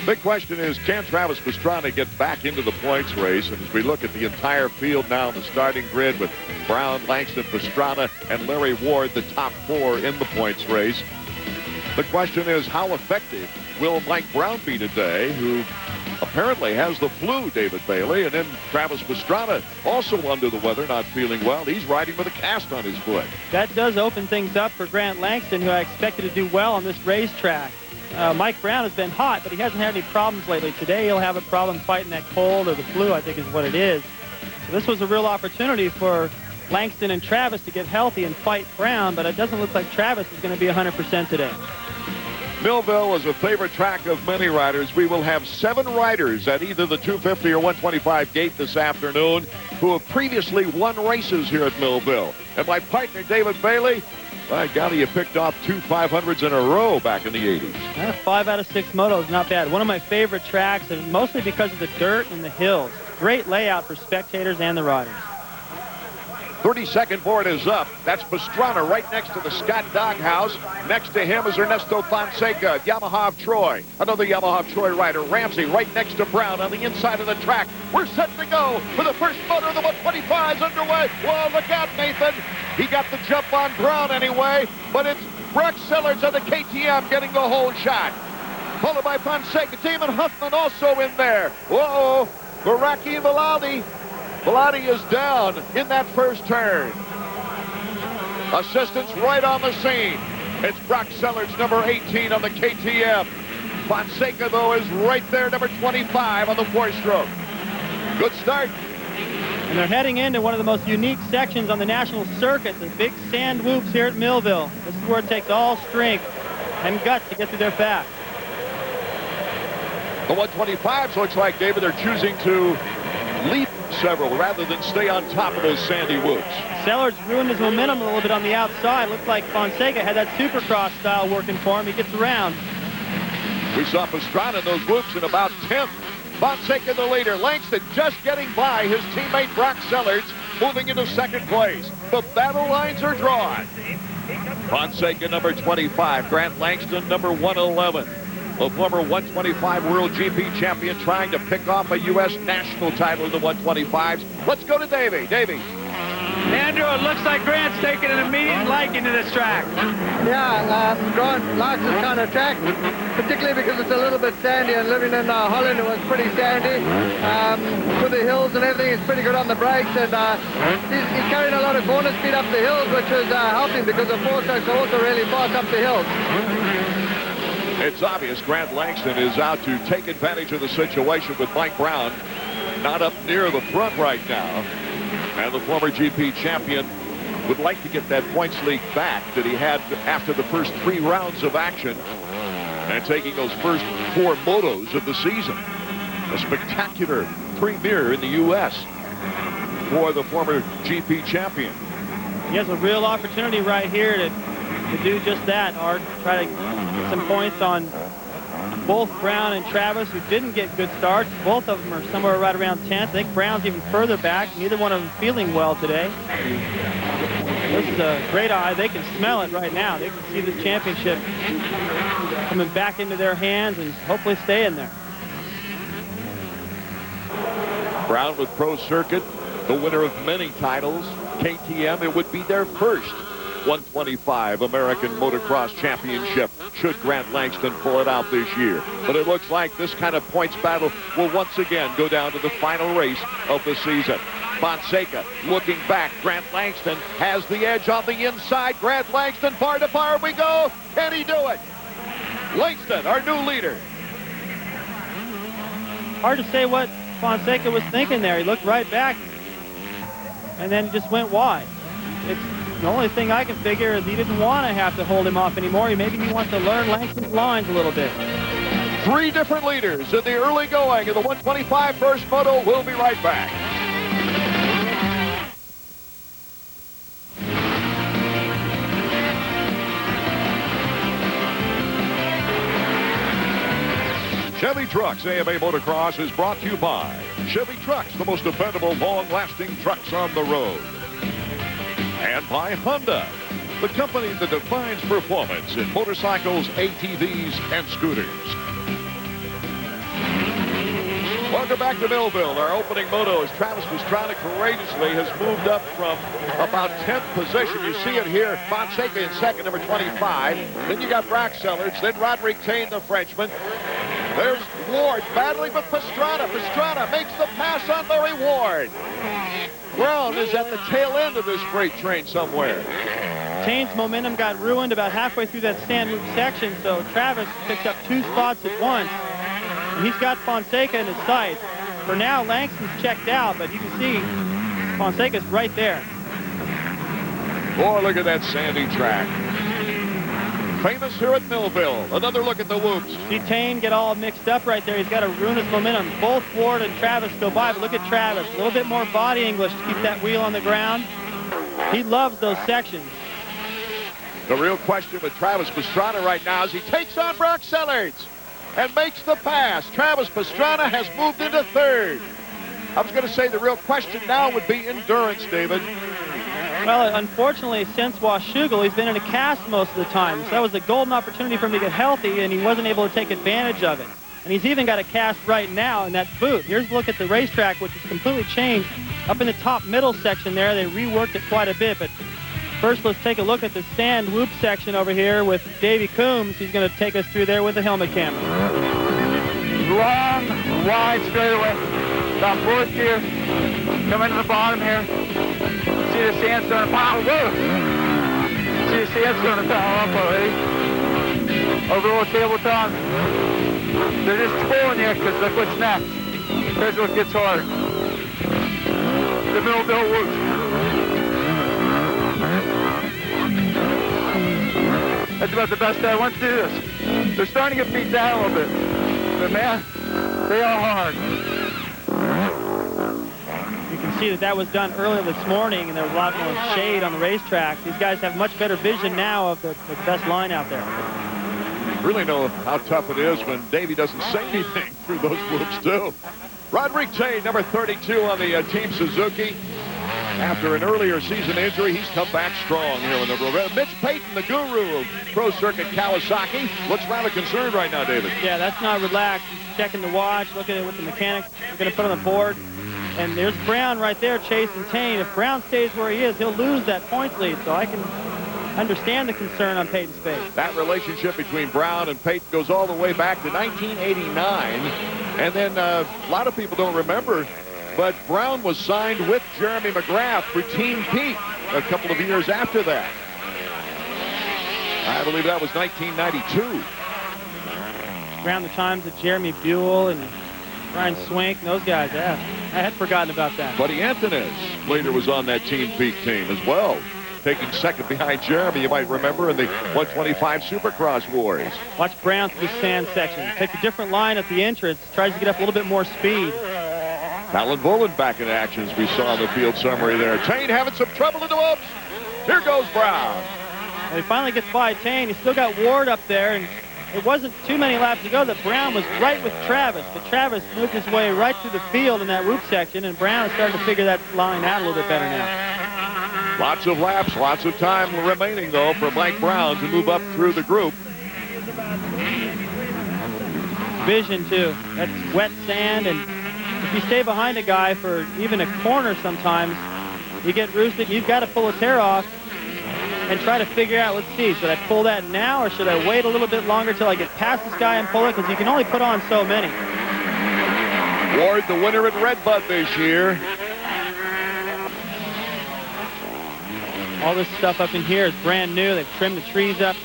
Big question is, can Travis Pastrana get back into the points race? And as we look at the entire field now in the starting grid with Brown, Langston, Pastrana, and Larry Ward, the top four in the points race, the question is, how effective will Mike Brown be today, who apparently has the flu, David Bailey, and then Travis Pastrana also under the weather, not feeling well. He's riding with a cast on his foot. That does open things up for Grant Langston, who I expected to do well on this racetrack. Mike Brown has been hot, but he hasn't had any problems lately. Today he'll have a problem fighting that cold, or the flu, I think is what it is. So this was a real opportunity for Langston and Travis to get healthy and fight Brown, but it doesn't look like Travis is going to be 100% today. Millville is a favorite track of many riders. We will have 7 riders at either the 250 or 125 gate this afternoon who have previously won races here at Millville. And my partner, David Bailey, by golly, you picked off 2 500s in a row back in the 80s. 5 out of 6 motos, not bad. One of my favorite tracks, and mostly because of the dirt and the hills. Great layout for spectators and the riders. 32nd board is up. That's Pastrana right next to the Scott Doghouse. Next to him is Ernesto Fonseca, Yamaha of Troy. Another Yamaha of Troy rider, Ramsey, right next to Brown on the inside of the track. We're set to go for the first motor of the 125's underway. Whoa, look out, Nathan. He got the jump on Brown anyway, but it's Brock Sellers of the KTM getting the whole shot. Followed by Fonseca. Damon Huffman also in there. Whoa, Baraki and Velaldi. Velaldi is down in that first turn. Assistance right on the scene. It's Brock Sellers, number 18 on the KTM. Fonseca, though, is right there, number 25 on the 4-stroke. Good start. And they're heading into one of the most unique sections on the national circuit, the big sand whoops here at Millville. This is where it takes all strength and guts to get through their path. The 125s looks like, David, they're choosing to leap several rather than stay on top of those sandy whoops. Sellers ruined his momentum a little bit on the outside. Looked like Fonseca had that Supercross style working for him. He gets around. We saw Pastrana in those whoops in about 10th. Fonseca the leader. Langston just getting by his teammate Brock Sellers, moving into second place. The battle lines are drawn. Fonseca number 25. Grant Langston number 111. The former 125 World GP champion trying to pick off a U.S. national title in the 125s. Let's go to Davey. Davey. Andrew, it looks like Grant's taking an immediate liking to this track. Yeah, Grant likes this kind of track, particularly because it's a little bit sandy, and living in Holland it was pretty sandy. With the hills and everything, he's pretty good on the brakes, and he's carrying a lot of corner speed up the hills, which is helping because the 4-strokes are also really fast up the hills. It's obvious Grant Langston is out to take advantage of the situation with Mike Brown not up near the front right now. And the former GP champion would like to get that points lead back that he had after the first 3 rounds of action and taking those first 4 motos of the season. A spectacular premiere in the U.S. for the former GP champion. He has a real opportunity right here to do just that, Art. Try to get some points on both Brown and Travis, who didn't get good starts. Both of them are somewhere right around 10th. I think Brown's even further back. Neither one of them feeling well today. This is a great eye. They can smell it right now. They can see the championship coming back into their hands and hopefully stay in there. Brown with Pro Circuit, the winner of many titles. KTM, it would be their first 125 American Motocross Championship should Grant Langston pull it out this year. But it looks like this kind of points battle will once again go down to the final race of the season. Fonseca looking back. Grant Langston has the edge on the inside. Grant Langston, far to far we go. Can he do it? Langston, our new leader. Hard to say what Fonseca was thinking there. He looked right back and then just went wide. The only thing I can figure is he didn't want to have to hold him off anymore. Maybe he wants to learn Langston's lines a little bit. 3 different leaders in the early going of the 125 first moto. We'll be right back. Chevy Trucks AMA Motocross is brought to you by Chevy Trucks, the most dependable, long-lasting trucks on the road. And by Honda, the company that defines performance in motorcycles, ATVs, and scooters. Welcome back to Millville. Our opening moto is Travis Pastrana courageously has moved up from about 10th position. You see it here. Fonseca in second, number 25. Then you got Brock Sellers. Then Roderick Tane, the Frenchman. There's Ward battling with Pastrana. Pastrana makes the pass on Larry Ward. Brown is at the tail end of this freight train somewhere. Tane's momentum got ruined about halfway through that sand loop section, so Travis picked up 2 spots at once. And he's got Fonseca in his sights. For now, Langston's checked out, but you can see Fonseca's right there. Boy, look at that sandy track. Famous here at Millville. Another look at the whoops. See Tane get all mixed up right there. He's got to ruin his momentum. Both Ward and Travis go by, but look at Travis. A little bit more body English to keep that wheel on the ground. He loves those sections. The real question with Travis Pastrana right now is he takes on Brock Sellers and makes the pass. Travis Pastrana has moved into third. I was going to say the real question now would be endurance, David. Well, unfortunately, since Washougal, he's been in a cast most of the time. So that was a golden opportunity for him to get healthy, and he wasn't able to take advantage of it. And he's even got a cast right now in that boot. Here's a look at the racetrack, which is completely changed. Up in the top middle section there, they reworked it quite a bit. But first, let's take a look at the sand whoop section over here with Davey Coombs. He's going to take us through there with the helmet camera. Long, wide straightaway. About 4th gear. Come into the bottom here. See the sand starting to pile. Whoa! See the sand starting to pile up already. Over the little tabletop. They're just pulling you because look what's next. Here's what gets hard. The Millville whoops. That's about the best I want to do this. They're starting to get beat down a little bit. But man, they are hard. You can see that was done earlier this morning, and there was a lot more shade on the racetrack. These guys have much better vision now of the best line out there. Really know how tough it is when Davey doesn't say anything through those whoops, too. Roderick Tane, number 32 on the Team Suzuki. After an earlier season injury, he's come back strong here in the road. Mitch Payton, the guru of Pro Circuit Kawasaki, looks rather concerned right now, David. Yeah, that's not relaxed. He's checking the watch, looking at what the mechanics are going to put on the board. And there's Brown right there chasing Tane. If Brown stays where he is, he'll lose that points lead. So I can understand the concern on Payton's face. That relationship between Brown and Payton goes all the way back to 1989. And then a lot of people don't remember, but Brown was signed with Jeremy McGrath for Team Pete a couple of years after that. I believe that was 1992. Around the times of Jeremy Buell and Brian Swank and those guys, yeah. I had forgotten about that. Buddy Antonis later was on that Team Pete team as well, taking second behind Jeremy, you might remember, in the 125 Supercross Wars. Watch Brown through the sand section. Take a different line at the entrance, tries to get up a little bit more speed. Alan Volan back in action, as we saw in the field summary there. Tane having some trouble in the whoops. Here goes Brown. And he finally gets by Tane. He's still got Ward up there, and it wasn't too many laps ago that Brown was right with Travis, but Travis moved his way right through the field in that whoop section, and Brown is starting to figure that line out a little bit better now. Lots of laps, lots of time remaining, though, for Mike Brown to move up through the group. Vision, too. That's wet sand, and if you stay behind a guy for even a corner sometimes, you get roosted. You've got to pull a tear off and try to figure out, let's see, should I pull that now or should I wait a little bit longer till I get past this guy and pull it? Because you can only put on so many. Ward, the winner at Redbud this year. All this stuff up in here is brand new. They've trimmed the trees up.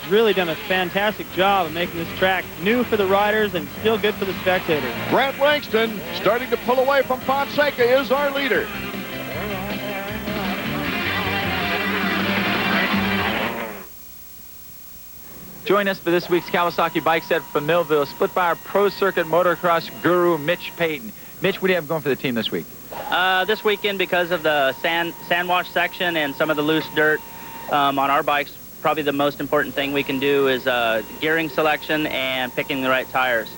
Really done a fantastic job of making this track new for the riders and still good for the spectators. Brad Langston starting to pull away from Fonseca is our leader. Join us for this week's Kawasaki bike set from Millville, split by our Pro Circuit motocross guru, Mitch Payton. Mitch, what do you have going for the team this week? This weekend, because of the sand wash section and some of the loose dirt on our bikes, probably the most important thing we can do is gearing selection and picking the right tires.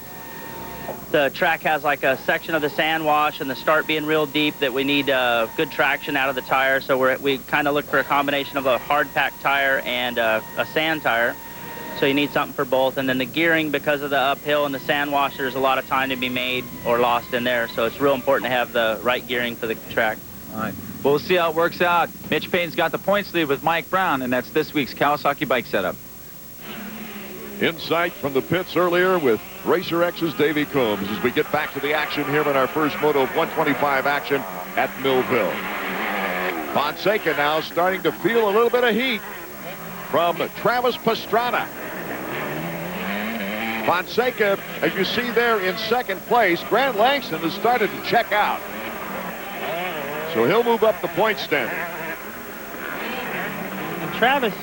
The track has like a section of the sand wash and the start being real deep that we need good traction out of the tire, so we kind of look for a combination of a hard pack tire and a sand tire. So you need something for both. And then the gearing, because of the uphill and the sand wash, there's a lot of time to be made or lost in there. So it's real important to have the right gearing for the track. All right. Well, we'll see how it works out. Mitch Payne's got the points lead with Mike Brown, and that's this week's Kawasaki bike setup. Insight from the pits earlier with Racer X's Davey Coombs as we get back to the action here in our first Moto 125 action at Millville. Fonseca now starting to feel a little bit of heat from Travis Pastrana. Fonseca, as you see there in second place, Grant Langston has started to check out. So he'll move up the point standing. And Travis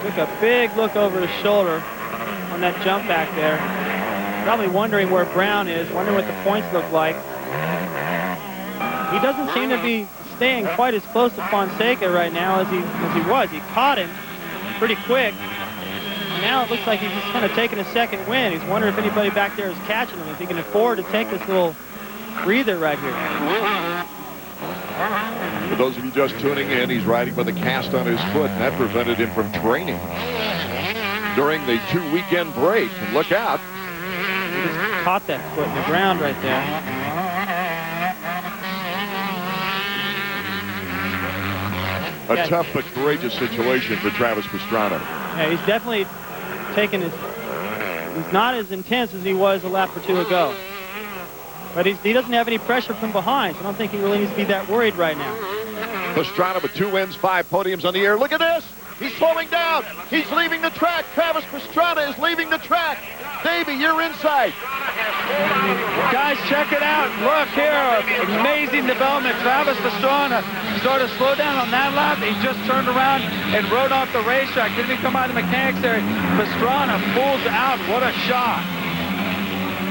took a big look over his shoulder on that jump back there. Probably wondering where Brown is, wondering what the points look like. He doesn't seem to be staying quite as close to Fonseca right now as he was. He caught him pretty quick. And now it looks like he's just kind of taking a second wind. He's wondering if anybody back there is catching him, if he can afford to take this little breather right here. For those of you just tuning in, he's riding with a cast on his foot, and that prevented him from training during the 2-weekend break. And look out. He just caught that foot in the ground right there. A tough but courageous situation for Travis Pastrana. Yeah, he's definitely taking his... He's not as intense as he was a lap or two ago. But he doesn't have any pressure from behind, so I don't think he really needs to be that worried right now. Pastrana with 2 wins, 5 podiums on the year. Look at this. He's slowing down. He's leaving the track. Travis Pastrana is leaving the track. Davey, you're inside. Guys, check it out. Look here, amazing development. Travis Pastrana started to slow down on that lap. He just turned around and rode off the racetrack. Didn't even come out of the mechanics area. Pastrana pulls out. What a shot.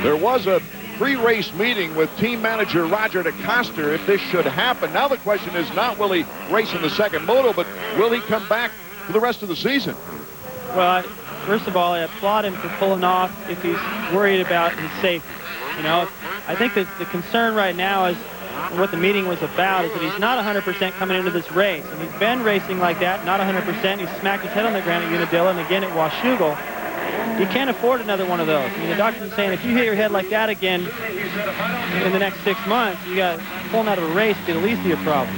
There was a pre-race meeting with team manager Roger DeCoster if this should happen. Now the question is not will he race in the second moto, but will he come back for the rest of the season? Well, first of all, I applaud him for pulling off if he's worried about his safety. You know, I think that the concern right now is, and what the meeting was about, is that he's not 100% coming into this race. And he's been racing like that, not 100%. He smacked his head on the ground at Unadilla and again at Washougal. You can't afford another one of those. I mean, the doctor's saying if you hit your head like that again in the next 6 months, you got pulling out of a race could at least be a problem.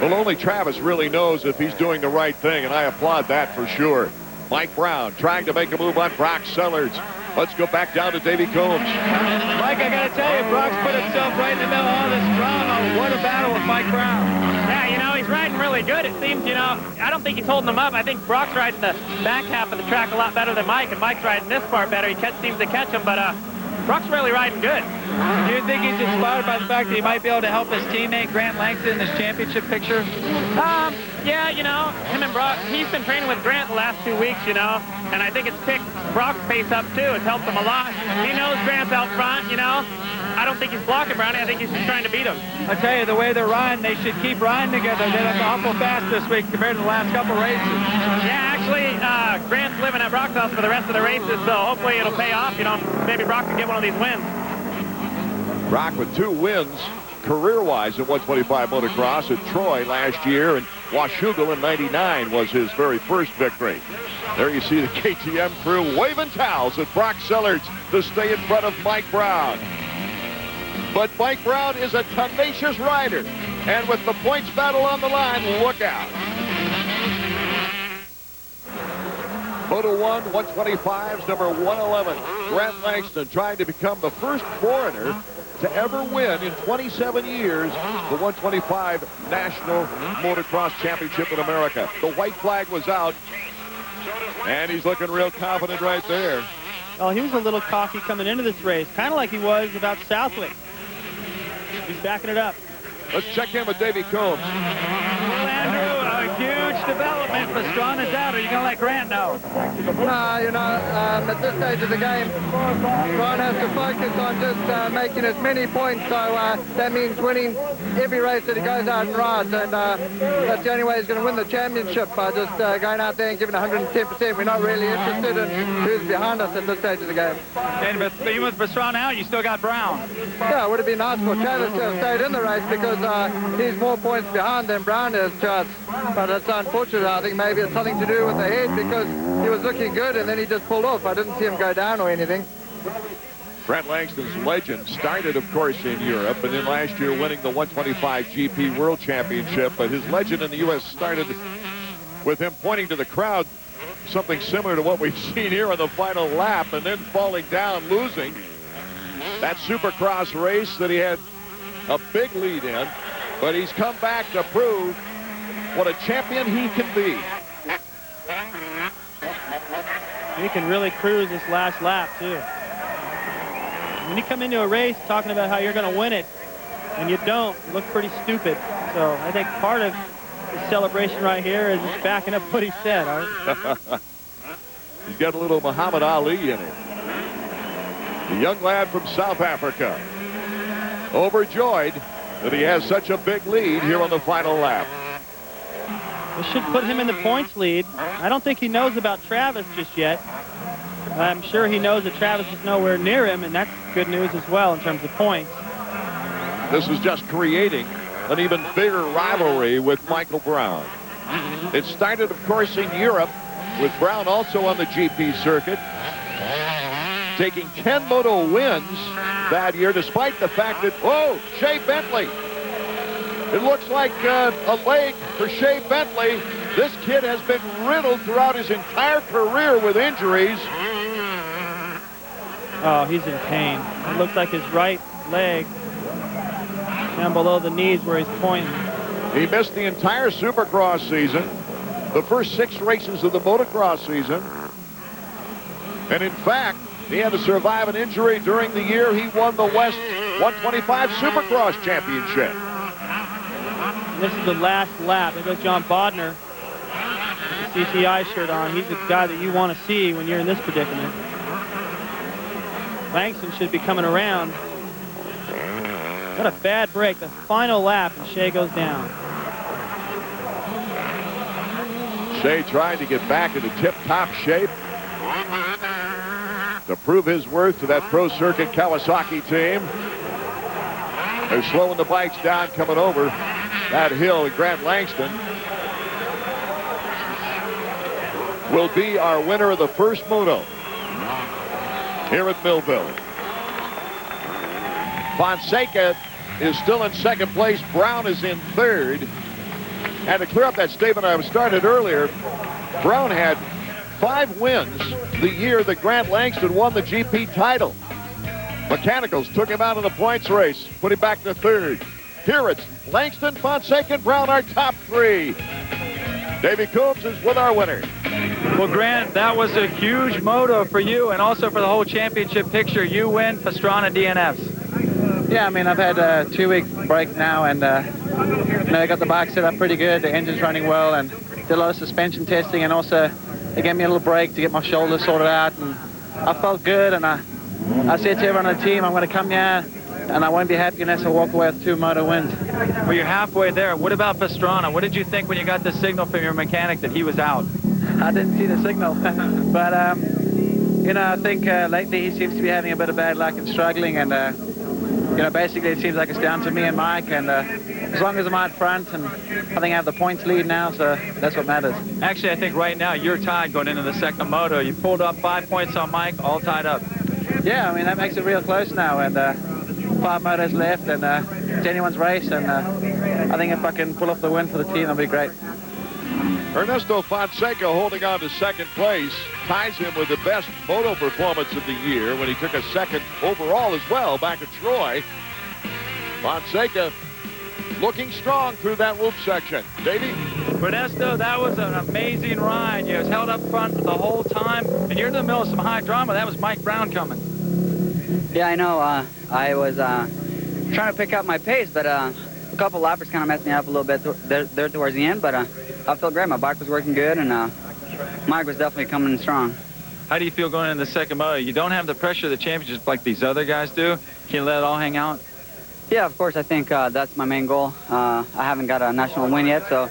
Well, only Travis really knows if he's doing the right thing, and I applaud that for sure. Mike Brown trying to make a move on Brock Sellards. Let's go back down to Davey Coombs. Mike, I got to tell you, Brock's put himself right in the middle of all this drama. What a battle with Mike Brown. Yeah, you know, he's riding really good, it seems. You know, I don't think he's holding him up. I think Brock's riding the back half of the track a lot better than Mike, and Mike's riding this part better. He seems to catch him, but Brock's really riding good. Do you think he's inspired by the fact that he might be able to help his teammate Grant Langston in this championship picture? Yeah, you know, him and Brock, he's been training with Grant the last 2 weeks, you know, and I think it's picked Brock's pace up too. It's helped him a lot. He knows Grant's out front, you know. I don't think he's blocking Brownie. I think he's just trying to beat him. I tell you, the way they're riding, they should keep riding together. They look awful fast this week compared to the last couple races. Yeah, actually, Grant's living at Brock's house for the rest of the races, so hopefully it'll pay off. You know, maybe Brock can get one of these wins. Brock with 2 wins career-wise at 125 motocross at Troy last year, and Washougal in '99 was his very first victory. There you see the KTM crew waving towels at Brock Sellards to stay in front of Mike Brown. But Mike Brown is a tenacious rider, and with the points battle on the line, look out. Moto 1, 125's number 111, Grant Langston, trying to become the first foreigner to ever win in 27 years the 125 National Motocross Championship in America. The white flag was out, and he's looking real confident right there. Well, he was a little cocky coming into this race, kind of like he was about Southwick. He's backing it up. Let's check in with Davey Coombs. Well, Andrew, a huge development. Pastrana's out. Are you going to let Grant know? You know, at this stage of the game, Brian has to focus on just making as many points. So that means winning every race that he goes out and rides. And that's the only way he's going to win the championship, by just going out there and giving 110%. We're not really interested in who's behind us at this stage of the game. And even with Pastrana out, you still got Brown. Yeah, it would have been nice for Travis to have stayed in the race because he's more points behind than Brown is to us. But it's unfortunate. I think maybe it's something to do with the head because he was looking good and then he just pulled off. I didn't see him go down or anything. Brent Langston's legend started, of course, in Europe, and then last year winning the 125 GP World Championship. But his legend in the U.S. started with him pointing to the crowd, something similar to what we've seen here on the final lap, and then falling down, losing that Supercross race that he had a big lead in. But he's come back to prove what a champion he can be. He can really cruise this last lap, too. When you come into a race talking about how you're going to win it, and you don't, you look pretty stupid. So I think part of the celebration right here is just backing up what he said, Art. He's got a little Muhammad Ali in him. The young lad from South Africa. Overjoyed that he has such a big lead here on the final lap. This should put him in the points lead. I don't think he knows about Travis just yet. I'm sure he knows that Travis is nowhere near him, and that's good news as well in terms of points. This is just creating an even bigger rivalry with Michael Brown. It started, of course, in Europe, with Brown also on the GP circuit, taking 10 moto wins that year, despite the fact that, oh, Shea Bentley. It looks like a leg for Shea Bentley. This kid has been riddled throughout his entire career with injuries. Oh, he's in pain. It looks like his right leg down below the knees where he's pointing. He missed the entire Supercross season, the first 6 races of the motocross season. And in fact, he had to survive an injury during the year he won the West 125 Supercross Championship. And this is the last lap. There goes John Bodner with the CCI shirt on. He's the guy that you want to see when you're in this predicament. Langston should be coming around. What a bad break. The final lap, and Shea goes down. Shea trying to get back into tip-top shape to prove his worth to that Pro Circuit Kawasaki team. They're slowing the bikes down coming over that hill, and Grant Langston will be our winner of the first moto here at Millville. Fonseca is still in second place. Brown is in third. And to clear up that statement I started earlier, Brown had 5 wins the year that Grant Langston won the GP title. Mechanicals took him out of the points race, put him back to third. Here it's Langston, Fonseca, and Brown, our top 3. Davey Coombs is with our winner. Well, Grant, that was a huge moto for you and also for the whole championship picture. You win Pastrana DNFs. Yeah, I mean, I've had a 2-week break now, and I got the bike set up pretty good. The engine's running well, and did a lot of suspension testing, and also they gave me a little break to get my shoulder sorted out, and I felt good. And I said to everyone on the team, I'm going to come here, and I won't be happy unless I walk away with 2 moto wins. Well, you're halfway there. What about Pastrana? What did you think when you got the signal from your mechanic that he was out? I didn't see the signal, but you know, I think lately he seems to be having a bit of bad luck and struggling, and you know, basically it seems like it's down to me and Mike, and as long as I'm out front, and I think I have the points lead now, so that's what matters. Actually, I think right now you're tied going into the second moto. You pulled up 5 points on Mike, all tied up. Yeah, I mean, that makes it real close now, and 5 motos left, and it's anyone's race, and I think if I can pull off the win for the team, that'll be great. Ernesto Fonseca holding on to second place, ties him with the best moto performance of the year when he took a second overall as well back at Troy. Fonseca looking strong through that whoop section. Davey? Ernesto, that was an amazing ride. You was held up front the whole time, and you're in the middle of some high drama. That was Mike Brown coming. Yeah, I know. I was trying to pick up my pace, but a couple lappers kind of messed me up a little bit there towards the end, but I felt great. My bike was working good, and Mike was definitely coming in strong. How do you feel going into the second moto? You don't have the pressure of the championship like these other guys do. Can you let it all hang out? Yeah, of course. I think that's my main goal. I haven't got a national win yet, so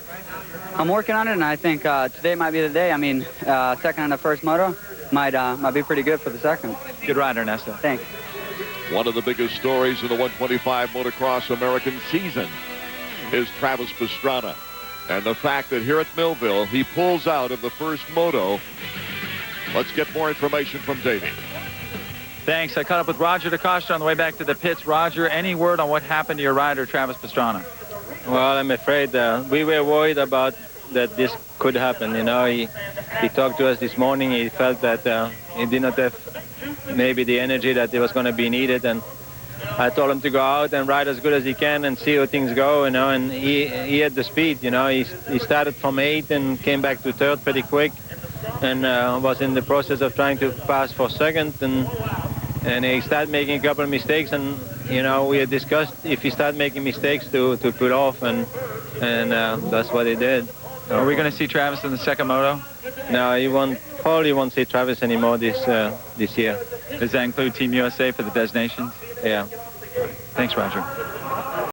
I'm working on it, and I think today might be the day. I mean, second in the first moto might be pretty good for the second. Good ride, Ernesto. Thanks. One of the biggest stories in the 125 motocross American season is Travis Pastrana. and the fact that here at Millville, he pulls out of the first moto. Let's get more information from Davey. Thanks. I caught up with Roger DeCosta on the way back to the pits. Roger, any word on what happened to your rider, Travis Pastrana? Well, I'm afraid we were worried about that this could happen. You know, he talked to us this morning. He felt that he did not have maybe the energy that it was going to be needed, and I told him to go out and ride as good as he can and see how things go, you know, and he had the speed, you know. He started from 8th and came back to 3rd pretty quick, and was in the process of trying to pass for 2nd, and he started making a couple of mistakes, and, you know, we had discussed if he started making mistakes to pull off, and that's what he did. Are we going to see Travis in the second moto? No, probably won't see Travis anymore this year. Does that include Team USA for the designations? Yeah. Thanks, Roger.